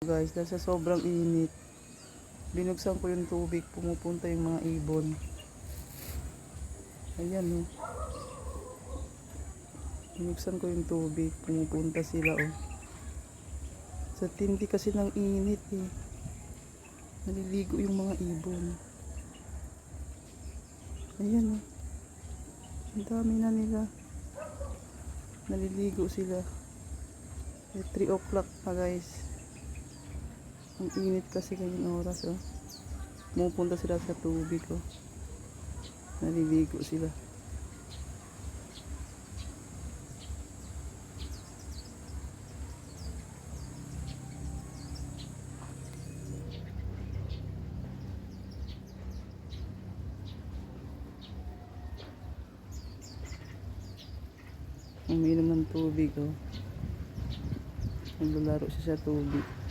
Guys, dahil sa sobrang init, binuksan ko yung tubig, pumupunta yung mga ibon. Ayan oh. Binuksan ko yung tubig, pumupunta sila oh. Sa tindi kasi ng init eh. Naliligo yung mga ibon. Ayan oh. Ang dami na nila. Naliligo sila. 3 o'clock pa guys. Ang init kasi ngayong oras oh. Pumupunta sila sa tubig oh. Naliligo sila. Umiinom ng tubig oh. Naglalaro siya sa tubig.